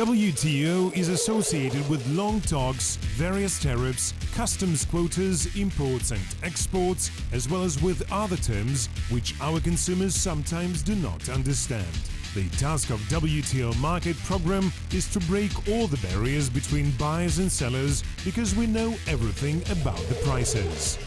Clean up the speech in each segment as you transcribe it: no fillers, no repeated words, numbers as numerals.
WTO is associated with long talks, various tariffs, customs quotas, imports and exports, as well as with other terms which our consumers sometimes do not understand. The task of WTO Market program is to break all the barriers between buyers and sellers because we know everything about the prices.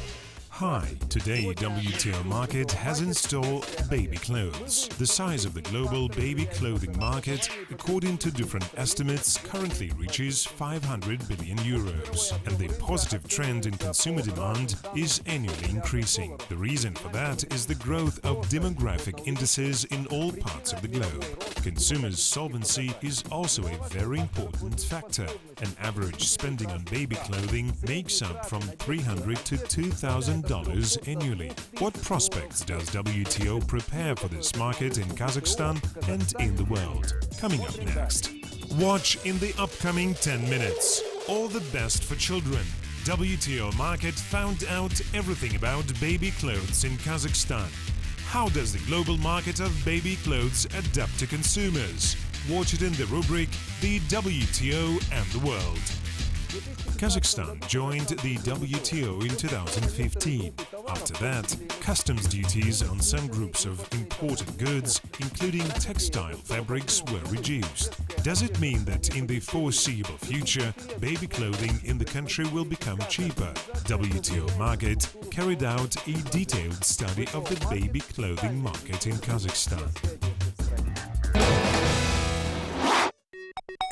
Hi, today WTO Market has in store baby clothes. The size of the global baby clothing market, according to different estimates, currently reaches 500 billion euros, and the positive trend in consumer demand is annually increasing. The reason for that is the growth of demographic indices in all parts of the globe. Consumers' solvency is also a very important factor. An average spending on baby clothing makes up from $300 to $2,000 annually. What prospects does WTO prepare for this market in Kazakhstan and in the world? Coming up next. Watch in the upcoming 10 minutes. All the best for children. WTO Market found out everything about baby clothes in Kazakhstan. How does the global market of baby clothes adapt to consumers? Watch it in the rubric The WTO and the World. Kazakhstan joined the WTO in 2015. After that, customs duties on some groups of imported goods, including textile fabrics, were reduced. Does it mean that in the foreseeable future, baby clothing in the country will become cheaper? WTO Market carried out a detailed study of the baby clothing market in Kazakhstan.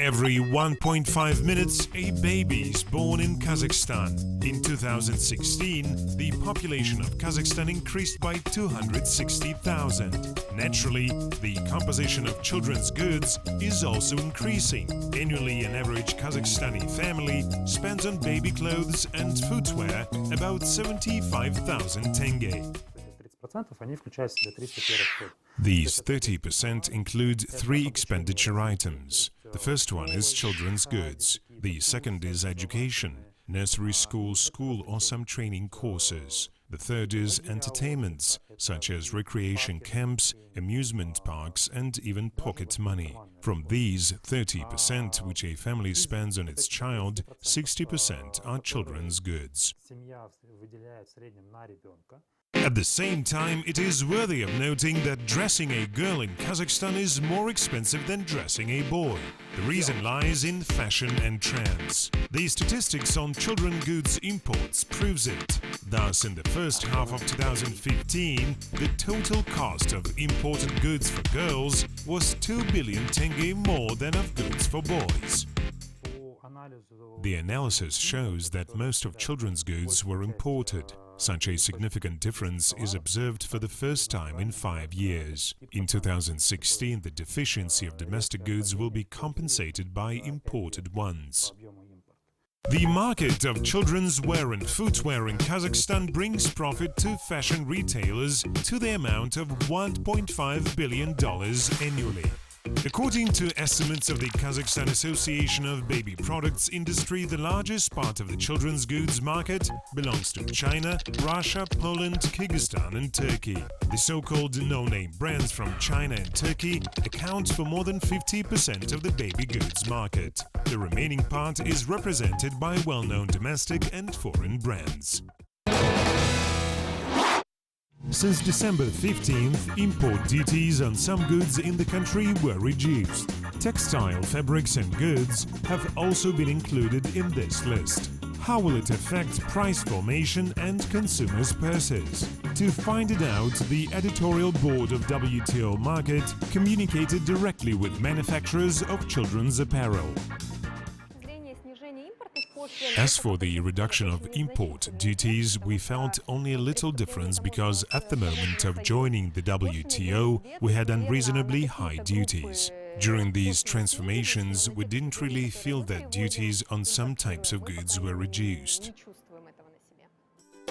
Every 1.5 minutes, a baby is born in Kazakhstan. In 2016, the population of Kazakhstan increased by 260,000. Naturally, the composition of children's goods is also increasing. Annually, an average Kazakhstani family spends on baby clothes and footwear about 75,000 tenge. These 30% include three expenditure items. The first one is children's goods. The second is education, nursery school or some training courses. The third is entertainments, such as recreation camps, amusement parks and even pocket money. From these 30% which a family spends on its child, 60% are children's goods. At the same time, it is worthy of noting that dressing a girl in Kazakhstan is more expensive than dressing a boy. The reason lies in fashion and trends. The statistics on children's goods imports proves it. Thus, in the first half of 2015, the total cost of imported goods for girls was 2 billion tenge more than of goods for boys. The analysis shows that most of children's goods were imported. Such a significant difference is observed for the first time in 5 years. In 2016, the deficiency of domestic goods will be compensated by imported ones. The market of children's wear and footwear in Kazakhstan brings profit to fashion retailers to the amount of $1.5 billion annually. According to estimates of the Kazakhstan Association of Baby Products Industry, the largest part of the children's goods market belongs to China, Russia, Poland, Kyrgyzstan and Turkey. The so-called no-name brands from China and Turkey account for more than 50% of the baby goods market. The remaining part is represented by well-known domestic and foreign brands. Since December 15th, import duties on some goods in the country were reduced. Textile fabrics and goods have also been included in this list. How will it affect price formation and consumers' purses? To find it out, the editorial board of WTO Market communicated directly with manufacturers of children's apparel. As for the reduction of import duties, we felt only a little difference because at the moment of joining the WTO, we had unreasonably high duties. During these transformations, we didn't really feel that duties on some types of goods were reduced.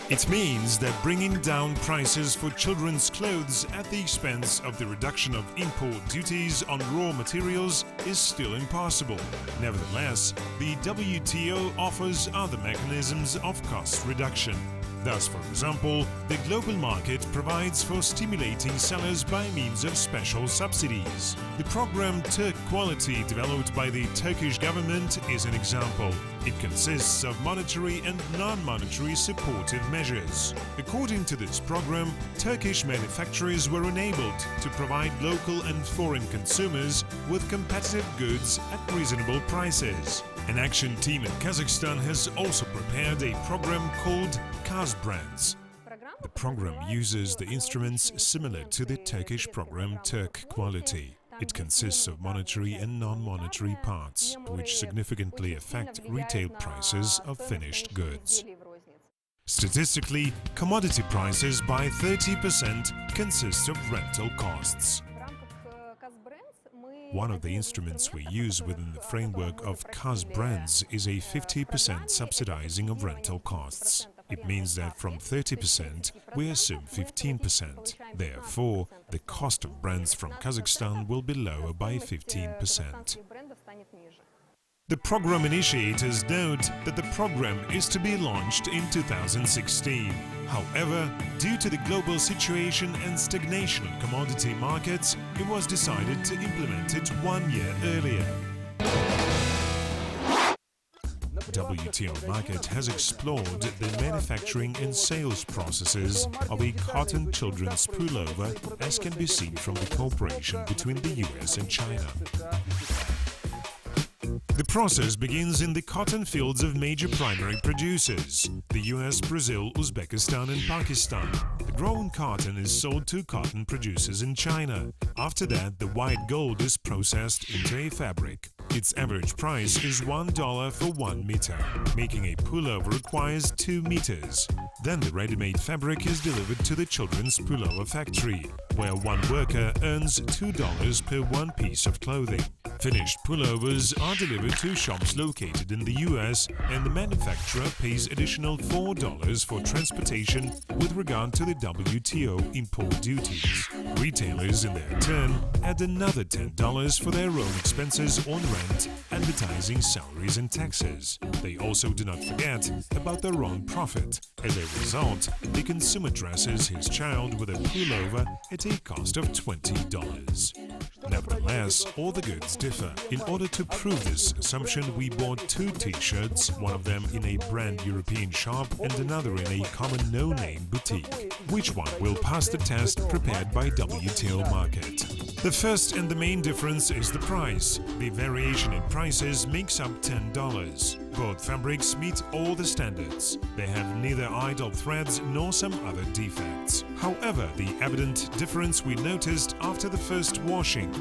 It means that bringing down prices for children's clothes at the expense of the reduction of import duties on raw materials is still impossible. Nevertheless, the WTO offers other mechanisms of cost reduction. Thus, for example, the global market provides for stimulating sellers by means of special subsidies. The program Turk Quality, developed by the Turkish government, is an example. It consists of monetary and non-monetary supportive measures. According to this program, Turkish manufacturers were enabled to provide local and foreign consumers with competitive goods at reasonable prices. An action team in Kazakhstan has also prepared a program called Kazakh. The program uses the instruments similar to the Turkish program Turk Quality. It consists of monetary and non-monetary parts, which significantly affect retail prices of finished goods. Statistically, commodity prices by 30% consist of rental costs. One of the instruments we use within the framework of Kazakh brands is a 50% subsidizing of rental costs. It means that from 30% we assume 15%. Therefore, the cost of brands from Kazakhstan will be lower by 15%. The program initiators note that the program is to be launched in 2016. However, due to the global situation and stagnation in commodity markets, it was decided to implement it 1 year earlier. WTO Market has explored the manufacturing and sales processes of a cotton children's pullover, as can be seen from the cooperation between the US and China. The process begins in the cotton fields of major primary producers, the US, Brazil, Uzbekistan and Pakistan. The grown cotton is sold to cotton producers in China. After that, the white gold is processed into a fabric. Its average price is $1 for 1 meter. Making a pullover requires 2 meters. Then the ready-made fabric is delivered to the children's pullover factory, where one worker earns $2 per one piece of clothing. Finished pullovers are delivered to shops located in the US, and the manufacturer pays additional $4 for transportation with regard to the WTO import duties. Retailers, in their turn, add another $10 for their own expenses on rent, advertising, salaries and taxes. They also do not forget about their own profit. As a result, the consumer dresses his child with a pullover at a cost of $20. Nevertheless, all the goods differ. In order to prove this assumption, we bought 2 t-shirts, one of them in a brand European shop and another in a common no-name boutique. Which one will pass the test prepared by WTO Market? The first and the main difference is the price. The variation in prices makes up $10. Both fabrics meet all the standards. They have neither idle threads nor some other defects. However, the evident difference we noticed after the first washing.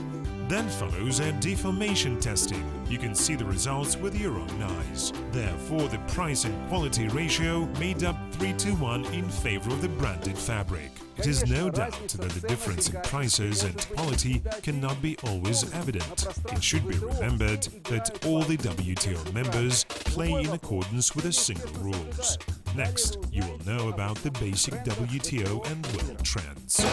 Then follows a deformation testing. You can see the results with your own eyes. Therefore, the price and quality ratio made up 3-to-1 in favor of the branded fabric. It is no doubt that the difference in prices and quality cannot be always evident. It should be remembered that all the WTO members play in accordance with the single rules. Next, you will know about the basic WTO and world trends.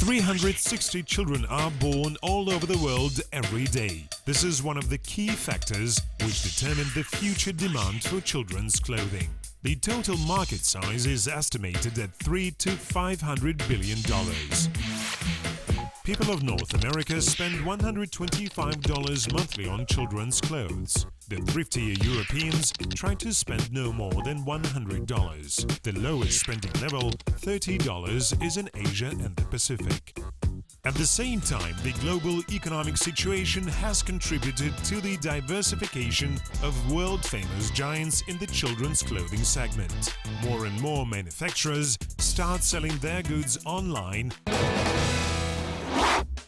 360 children are born all over the world every day. This is one of the key factors which determine the future demand for children's clothing. The total market size is estimated at $300 to $500 billion. People of North America spend $125 monthly on children's clothes. The thriftier Europeans try to spend no more than $100. The lowest spending level, $30, is in Asia and the Pacific. At the same time, the global economic situation has contributed to the diversification of world-famous giants in the children's clothing segment. More and more manufacturers start selling their goods online.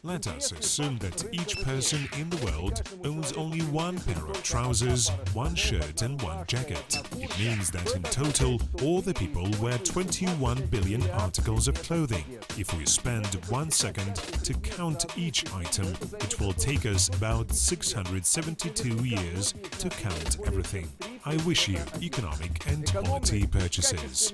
Let us assume that each person in the world owns only one pair of trousers, one shirt and one jacket. It means that in total, all the people wear 21 billion articles of clothing. If we spend 1 second to count each item, it will take us about 672 years to count everything. I wish you economic and quality purchases.